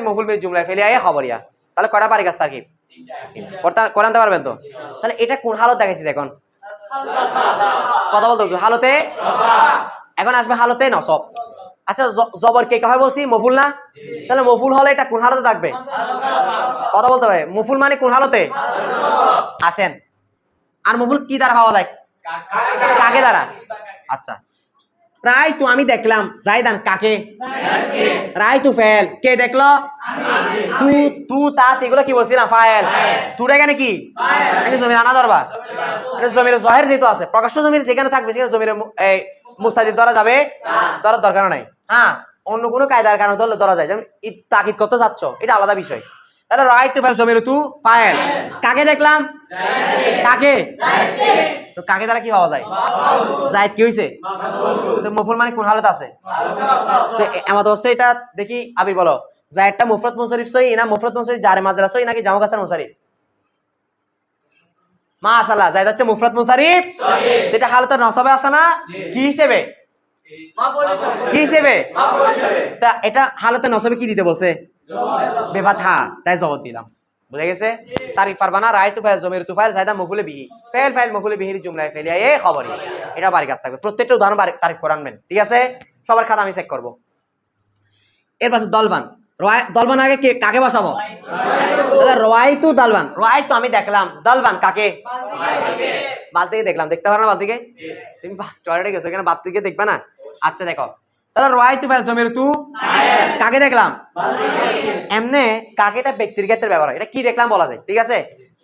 Speaker 1: মফুল বিহি জুমলায় ফেলিয়া খবরিয়া তাহলে কয়টা পারি কাজ তারকিব কোরআন আনতে পারবেন তো তাহলে এটা কোন হালত দেখাইছি দেখুন কথা বলতে হালতে এখন আসবে হালতে নসব আচ্ছা জবর কে হয় বলছি মফুল না তাহলে মফুল হলে এটা কোন হালতে থাকবে কথা বলতে হবে মফুল মানে কোন হালতে আসেন আর মফুল কি দ্বারা পাওয়া যায় কাকে দ্বারা আচ্ছা রাইতু আমি দেখলাম জাইদান কাকে রাইতু ফেল কে দেখলো তু তু তা এগুলো কি বলছিলাম ফাইল তুর এখানে কি এটা জমির আনা দরবার এটা জমির জহের যেহেতু আছে প্রকাশ্য জমির যেখানে থাকবে সেখানে জমির এই মুস্তাজিদ ধরা যাবে ধরার দরকার নাই হ্যাঁ অন্য কোনো কায়দার কারণে ধরলে ধরা যায় যেমন তাকিদ করতে যাচ্ছ এটা আলাদা বিষয় তাহলে রাইতু ফেল জমির তু ফাইল কাকে দেখলাম কাকে তো কাকে দ্বারা কি পাওয়া যায় জায়েদ কি হইছে তো মফুল মানে কোন হালত আছে তো আমাদের অবস্থা এটা দেখি আবির বলো জায়েদটা মুফরদ মুনসারিফ সহি না মুফরদ মুনসারিফ জারে মাজরা সহি নাকি জামু কাসর মুনসারিফ মাশাআল্লাহ জায়েদ হচ্ছে মুফরদ মুনসারিফ সহি যেটা হালতে নসবে আছে না কি হিসেবে কি হিসেবে তা এটা হালতে নসবে কি দিতে বলছে বেফাথা তাই জবাব দিলাম বুঝা গেছে তারিফ পারবানা রাইতু ফাইল জমির তুফাইল জায়দা মফুলে বিহি ফাইল ফাইল মফুলে বিহির জুমলায় ফেলিয়া এই খবরই এটা বাড়ি কাজ থাকবে প্রত্যেকটা উদাহরণ তারিফ করে আনবেন ঠিক আছে সবার খাতা আমি চেক করব এর পাশে দলবান দলবান আগে কে কাকে বসাবো তাহলে রাইতু দলবান রাইতু আমি দেখলাম দলবান কাকে বালতিকে দেখলাম দেখতে পারো না বালতিকে তুমি টয়লেটে গেছো এখানে বালতিকে দেখবে না আচ্ছা দেখো তাহলে রাইতু ফাইল জমির তু কাকে দেখলাম এমনে কাকে এটা ব্যক্তির ক্ষেত্রে ব্যবহার হয় এটা কি দেখলাম বলা যায় ঠিক আছে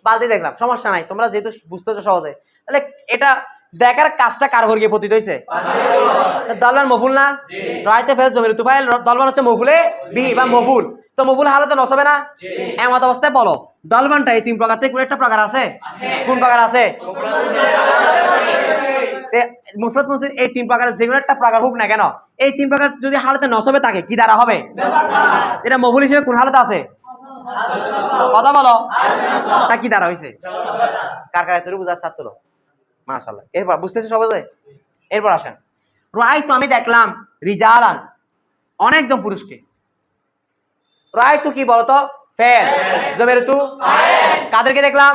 Speaker 1: বালতি দেখলাম সমস্যা নাই তোমরা যেহেতু বুঝতেছো সহজে তাহলে এটা দেখার কাজটা কার উপর গিয়ে পতিত হইছে দলবান মফুল না রাইতু ফাইল জমির তু ফাইল দলবান হচ্ছে মফুলে বিহি বা মফুল তো মফুল হালতে নসবে না এমত অবস্থায় বলো দলবানটা এই তিন প্রকার থেকে কোন একটা প্রকার আছে কোন প্রকার আছে মুফরদ মুনসারিফ এই তিন প্রকারের যে কোনো একটা প্রকার হোক না কেন এই তিন প্রকার যদি হালতে নসবে থাকে কি দ্বারা হবে এটা মফুল হিসেবে কোন হালতে আছে কথা বলো তা কি দ্বারা হইছে কার কার এতটুকু বুঝার ছাত্র মাশাআল্লাহ এরপর বুঝতেছে সবাই এরপর আসেন রাইতু আমি দেখলাম রিজালান অনেকজন পুরুষকে রাইতু কি বলতো ফেল জমির তু কাদেরকে দেখলাম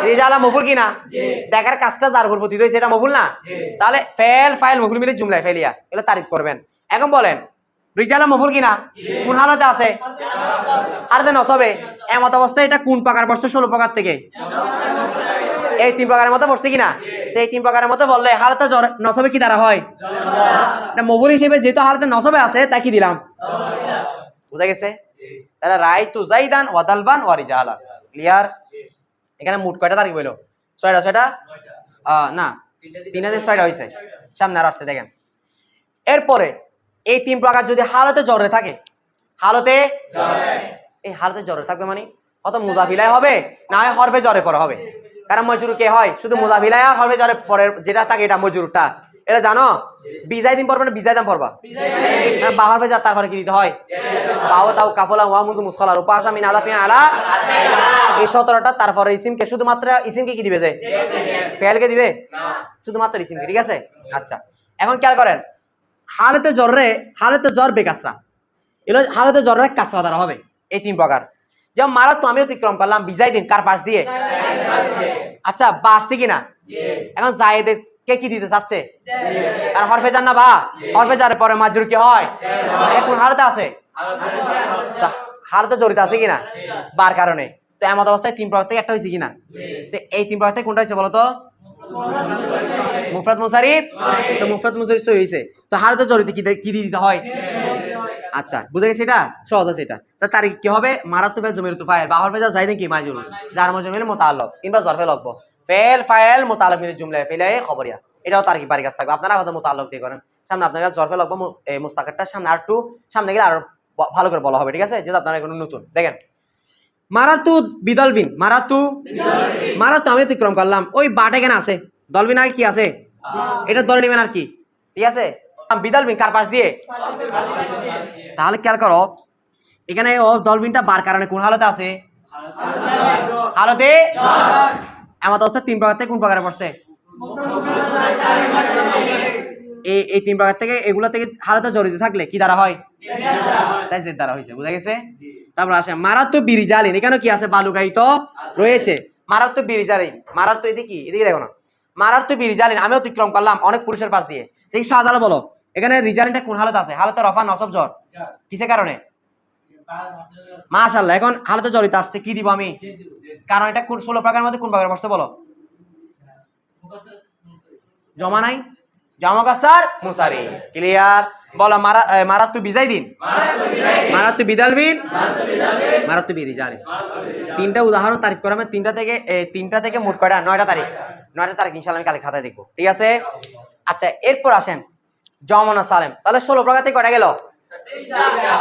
Speaker 1: রিজালা মফুল কি না দেখার কাজটা যার উপর পতিত হইছে এটা মফুল না তাহলে ফেল ফাইল মফুল মিলে জুমলায় ফেলিয়া এগুলো তারিফ করবেন এখন বলেন রিজালা মফুল কি না কোন হালতে আছে আর দেন নসবে এমত অবস্থায় এটা কোন প্রকার পড়ছে 16 প্রকার থেকে এই তিন প্রকারের মধ্যে পড়ছে কিনা এই তিন প্রকারের মধ্যে বললে হালতে নসবে কি দ্বারা হয় না মফুল হিসেবে যেহেতু হালতে নসবে আছে তাই কি দিলাম বুঝা গেছে তাহলে রাইতু জাইদান ওয়া দালবান ওয়া রিজালা ক্লিয়ার এখানে মোট কয়টা তারিখ হইলো 6টা না 6টা হইছে সামনে আর আসছে দেখেন এরপরে এই তিন প্রকার যদি হালতে জরে থাকে হালতে এই হালতে জরে থাকবে মানে অত মুজাফিলায় হবে না হয় হরফে জরে পরে হবে কারণ মজরুর কে হয় শুধু মুজাফিলায় আর হরফে জরে পরে যেটা থাকে এটা মজরুরটা এটা জানো বিজাই দিন পড়বে না বিজাই দাম পড়বা বা হরফে যা তারপরে কি দিতে হয় বাও তাও কাফলা ওয়া মুজ মুসখালার উপাশা মিন আলাফিন আলা এই 17টা তারপরে ইসিমকে শুধুমাত্র ইসিমকে কি দিবে যে ফেলকে দিবে না শুধুমাত্র ইসিমকে ঠিক আছে আচ্ছা এখন খেয়াল করেন হালতে জর বেকাসরা এলো হালতে জরের কাসরা দ্বারা হবে এই তিন প্রকার যেমন মারা তো আমি অতিক্রম করলাম বিজাই দিন কার পাশ দিয়ে আচ্ছা বা আসছে কিনা এখন জায়েদ কে কি দিতে চাচ্ছে আর হরফে জান না বা হরফে যার পরে মাজরুর কি হয় কোন হালতে আছে হালতে জড়িত আছে কিনা বার কারণে তো এমন অবস্থায় তিন প্রকার থেকে একটা হয়েছে কিনা তো এই তিন প্রকার থেকে কোনটা হয়েছে বলতো মুফরদ মুনসারিফ তো মুফরদ মুনসারিফ সহি হইছে তো হালতে জড়িত কি দিতে হয় আচ্ছা বুঝা গেছে এটা সহজ আছে এটা তো তারিখ কি হবে মারাতু ফে জমির তু ফাইল বা হরফে যা জাইদেন কি মাজরুর যার মধ্যে মিলে মুতাআল্লিক কিংবা জরফে লাগবে ফেল ফাইল মুতাআল্লিক মিলে জুমলায় ফেলে খবরিয়া এটাও তারিখ বাড়ি কাজ থাকবে আপনারা হয়তো মুতাআল্লিক দিয়ে করেন সামনে আপনারা জরফে লাগবে এই মুস্তাকিরটা সামনে আর একটু সামনে গেলে আর ভালো করে বলা হবে ঠিক আছে যেটা আপনারা কোনো নতুন দেখেন মারাতু বিদলবিন মারাতু আমি অতিক্রম করলাম ওই বাট এখানে আছে দলবিন আগে কি আছে এটা ধরে নেবেন আর কি ঠিক আছে বিদলবিন কার পাশ দিয়ে তাহলে খেয়াল করো এখানে ও দলবিনটা বার কারণে কোন হালতে আছে হালতে এমন অবস্থা তিন প্রকার থেকে কোন প্রকারে পড়ছে এই তিন প্রকার থেকে এগুলো থেকে হালতে জড়িত থাকলে কি দ্বারা হয় তাই জেদ দ্বারা হয়েছে বুঝা গেছে তারপর আসে মারাত্মক বিরিজালিন এখানে কি আছে বালুকায়িত রয়েছে মারাত্মক বিরিজালিন মারাত্মক এদিকে দেখো না মারাত্মক বিরিজালিন আমি অতিক্রম করলাম অনেক পুরুষের পাশ দিয়ে ঠিক শাহজালা বলো এখানে রিজালিনটা কোন হালত আছে হালতে রফা নসব জ্বর কিসের কারণে মাশাআল্লাহ এখন হালতে জড়িত আসছে কি দিব আমি কারণ এটা 16 প্রকারের মধ্যে কোন প্রকার পড়ছে বলো জমা নাই জামা কাসার মুসারি ক্লিয়ার বলো মারাত্তু বিজাইদিন মারাত্তু বিদালবিন মারাত্তু বিরিজারি তিনটা উদাহরণ তারিখ করে আমি তিনটা থেকে মোট কয়টা 9টা তারিখ ইনশাআল্লাহ আমি কালকে খাতায় দেখবো ঠিক আছে আচ্ছা এরপর আসেন জমনা সালেম তাহলে 16 প্রকার থেকে কয়টা গেল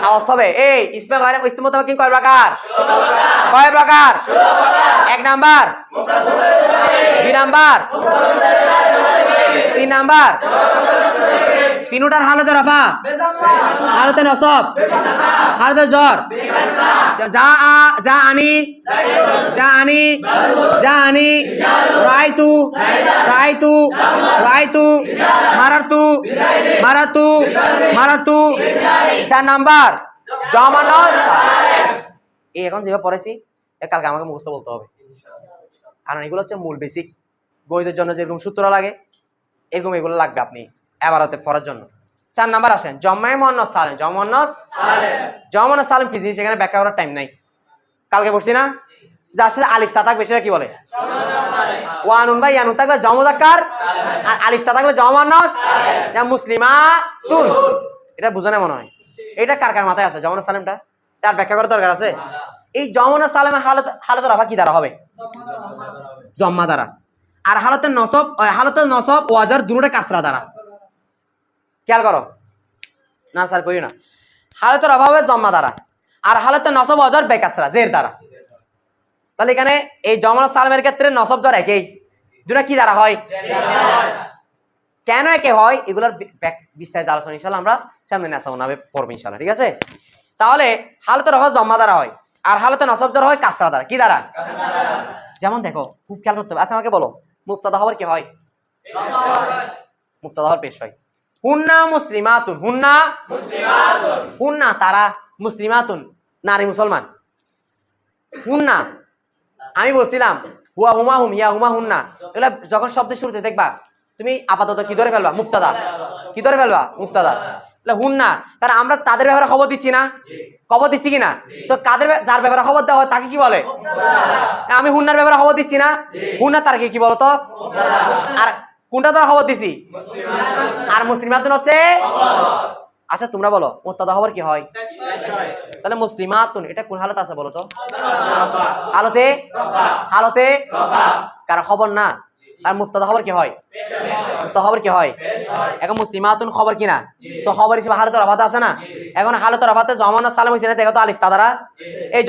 Speaker 1: আওয়াজ হবে এই ইসমে গায়রে ইসমে মুতামাক্কিন কয় প্রকার কয় প্রকার 1 নাম্বার মুফরাদ 2 নাম্বার মুফরাদ 3 নাম্বার তিনটার হালতে রফা হালতে নসব হালতে জর যা আনি রাইতু মারারতু 4 নাম্বার জমানস এই এখন যেভাবে পড়েছি কালকে আমাকে মুখস্থ বলতে হবে কারণ এগুলো হচ্ছে মূল বেসিক গণিতের জন্য যেরকম সূত্র লাগে এরকম এগুলো লাগবে আপনি এবারতে পড়ার জন্য 4 নাম্বার আসেন জমায়ে মুয়ান্নাস সালিম জমায়ে সালিম কি জিনিস এখানে ব্যাখ্যা করার টাইম নাই কালকে পড়ছি না যার সাথে আলিফ তা থাকবে সেটা কি বলে ওয়ানুন বা ইয়ানুন থাকলে জমা মুযাক্কার আর আলিফ তা থাকলে জমা মুয়ান্নাস যেমন মুসলিমাতুন এটা বুঝানো মনে হয় এটা কার মাথায় আছে জমায়ে সালিমটা তার ব্যাখ্যা করার দরকার আছে এই জমায়ে সালিমের হালত রফা কি দ্বারা হবে জম্মা দ্বারা আর হালতে নসব ওয়াজার দুটোটা কাসরা দ্বারা খেয়াল করো না স্যার করি না হালতের অভাবে জম্মা দ্বারা আর হালতে নসব ওয়াজার বেকাসরা জের দ্বারা তাহলে এখানে এই জমানা সালামের ক্ষেত্রে নসব জ্বর একই দুটা কি দ্বারা হয় কেন একে হয় এগুলোর বিস্তারিত আলোচনা ইনশাআল্লাহ আমরা সামনে নাসাউনাবে পড়ব ইনশাআল্লাহ ঠিক আছে তাহলে হালতের অভাব জম্মা দ্বারা হয় আর হালতে নসব জ্বর হয় কাসরা দ্বারা কি দ্বারা যেমন দেখো খুব খেয়াল করতে হবে আচ্ছা আমাকে বলো মুবতাদা হওয়ার কি হয় মুবতাদা হওয়ার পেশ হয় হুন্না মুসলিমাতুন হুন্না তারা মুসলিমাতুন নারী মুসলমান হুন্না আমি বলছিলাম হুয়া হুমা হুম ইয়া হুমা হুন্না এগুলা যখন শব্দের শুরুতে দেখবা তুমি আপাতত কি ধরে ফেলবা মুবতাদা কি ধরে ফেলবা মুবতাদা তাহলে হুন্না কারণ আমরা তাদের ব্যাপারে খবর দিচ্ছি না খবর দিচ্ছি কিনা তো কাদের যার ব্যাপারে খবর দেওয়া হয় তাকে কি বলে আমি হুন্নার ব্যাপারে খবর দিচ্ছি না হুন্না তার কি বলো তো আর কোনটা দ্বারা খবর দিছি আর মুসলিমাতুন হচ্ছে আচ্ছা তোমরা বলো মুবতাদা খবর কি হয় তাহলে মুসলিমাতুন এটা কোন হালত আছে বলো তো হালতে কারণ খবর না আর মুবতাদা খবর কি হয় তো খবর কি হয় এখন মুসলিমাতুন খবর কি না তো খবর হিসেবে হালতের রফাত আছে না এখন হালতের রফাতে জমানা সালাম হইছে না দেখো তো আলিফ তা দ্বারা এই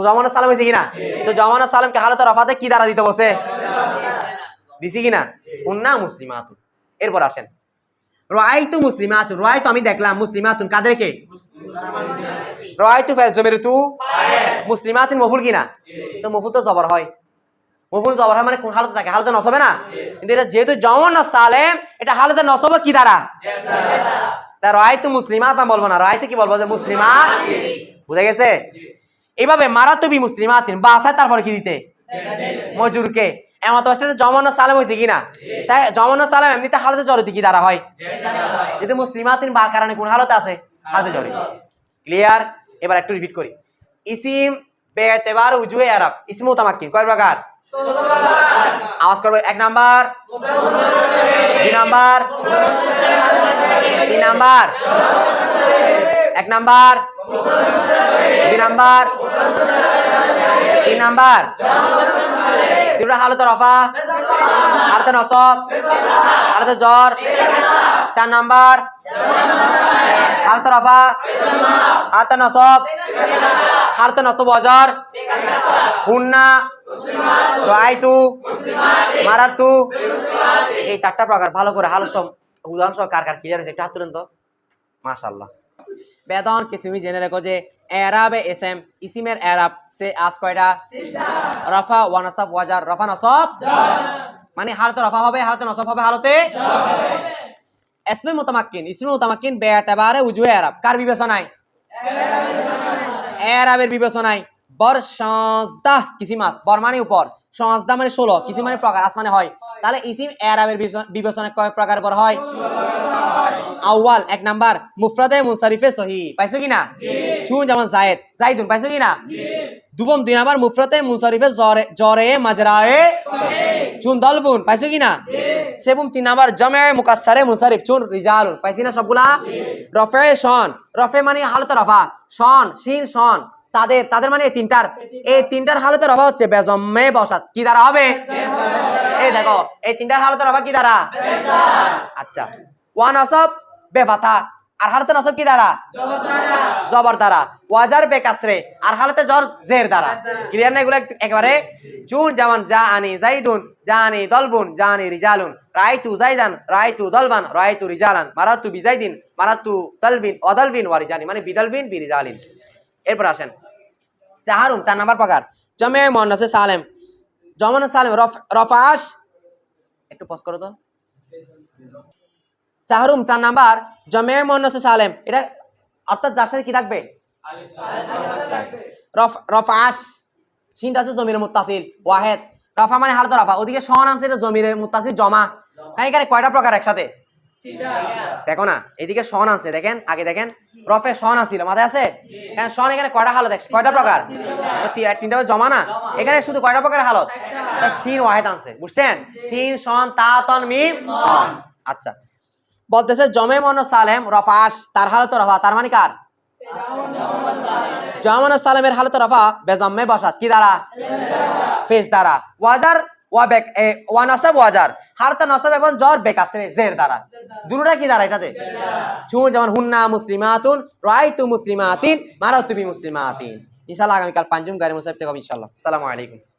Speaker 1: জমানা সালাম হইছে কিনা তো জমানা সালামকে হালতের রফাতে কি দ্বারা দিতে বলছে দিছি কিনা উন্না মুসলিমাতুন এরপর আসেন রাআইতু মুসলিমাতুন রাআইতু আমি দেখলাম মুসলিমাতুন কাদেরকে রাআইতু ফাইল জমিরতু মুসলিমাতুন মফুল কিনা তো মফুল তো জবর হয় মফুল জবর হয় মানে কোন হালতে থাকে হালতে নসবে না কিন্তু এটা যেহেতু জমানা সালেম এটা হালতে নসবে কি দ্বারা তা রাআইতু মুসলিমাতান বলবো না রাআইতু কি বলবো যে মুসলিমাত বুঝা গেছে এইভাবে মারাতু বি মুসলিমাতিন বাসায় তারপরে কি দিতে মজুরকে এমত অবস্থায় জমানা সালাম হয়েছে কিনা তাই জমানা সালাম এমনিতে হালতে জরুরি কি দ্বারা হয় যদি মুসলিমাতিন বার কারণে কোন হালতে আছে হালতে জরুরি ক্লিয়ার এবার একটু রিপিট করি ইসিম বেএতেবার উজুহে আরব ইসমে মুতামাক্কিন কয় প্রকার 16 প্রকার আওয়াজ করবে 1 number 2 number 3 number 1 number 2 number 3 number তিনটা হালতে রফা হালতে নসব হালতে জর 4 নাম্বার হালতে রফা হালতে নসব হালতে নসব ওয়াজার হুন্না রাআইতু মারারতু এই 4টা প্রকার ভালো করে উদাহরণ সহ কার ক্লিয়ার হয়েছে একটা হাত তুলেন তো মাশাআল্লাহ বেদন কি তুমি জেনে রাখো যে এরাবে এসএম ইসিমের এরাব সে আজ কয়টা রফা ওয়া নাসব ওয়াজার রফা নসব মানে হালতে রফা হবে হালতে নসব হবে হালতে ইসমে মুতামাক্কিন বেএতেবারে উজুহে এরাব কার বিবেচনায় এরাবের বিবেচনায় বর সংজ্ঞা কিসি মাস বর মানে উপর সংজ্ঞা মানে 16 কিসি মানে প্রকার আস মানে হয় তাহলে ইসিম এরাবের বিবেচনায় কয় প্রকার বর হয় আউয়াল 1 নাম্বার মুফরাদে মুনসারিফে সহিহ পাইছো কিনা চুন যেমন জাইদুন পাইছো কিনা দুবম 2 নাম্বার মুফরাদে মুনসারিফে জরে মাজরায়ে চুন দলবুন পাইছো কিনা সেবুম 3 নাম্বার জামে মুকাসসারে মুনসারিফ চুন রিজালুন পাইছি না সবগুলা রফে শন রফে মানে হালত রফা শন শিন শন তাদের মানে এই তিনটার হালতে রফা হচ্ছে বেজম্মে বসাত কি দ্বারা হবে এই দেখো এই তিনটার হালতে রফা কি দ্বারা আচ্ছা ওয়া নাসাব বেফাতা আর হালতে নাসাব কি দ্বারা জবর দ্বারা ওয়াজার বেকাসরে আর হালতে জর জের দ্বারা ক্লিয়ার না এগুলো একেবারে চুন যেমন জাআনি যাইদুন জাআনি দলবুন জাআনি রিজালুন রাইতু যাইদান রাইতু দলবান রাইতু রিজালান মারাতু বিজাইদিন মারাতু দলবিন ওয়াদলবিন ওয়া রিজালি মানে বিদলবিন বিরিজালিন এরপর আসেন চাহারুম 4 নাম্বার প্রকার জামে মুয়ান্নাসে সালেম জামান সালেম রফাশ একটু পজ করো তো চাহারুম 4 নাম্বার জামে মুয়ান্নাসে সালেম এটা অর্থাৎ যার সাথে কি থাকবে রফাশ শিনটা আছে জমির মুত্তাসিল ওয়াহিদ রফা মানে হালত রফা ওদিকে শন আছে এটা জমির মুত্তাসিল জমা এখানে কয়টা প্রকার একসাথে দেখো না এদিকে শন আছে দেখেন আগে দেখেন রফে শন আছিল মাথায় আছে এখানে শন এখানে কয়টা হালত কয়টা প্রকার তিনটা জমা না এখানে শুধু কয়টা প্রকার হালত শিন ওয়াহিদ আছে বুঝছেন শিন শন তা তন মিম আচ্ছা বলতেছে জমে মুয়ান্নাস সালেম রফাশ তার হালত রফা তার মানে কার জামান সালেমের হালত রফা বেজম্মে বসাত কি দ্বারা ফেস দ্বারা ওয়াজার ওয়া নাসাব ওয়াজার হারতা নাসাব এবং জর বেকাসরে জের দ্বারা দুটোটা কি দ্বারা এটাতে চুন যেমন হুন্না মুসলিমাতুন রাআইতু মুসলিমাতিন মারাতু বি মুসলিমাতিন ইনশাআল্লাহ আগামীকাল পাঁচজন গায়রে মুসাফির থেকে হবে ইনশাআল্লাহ আসসালামু আলাইকুম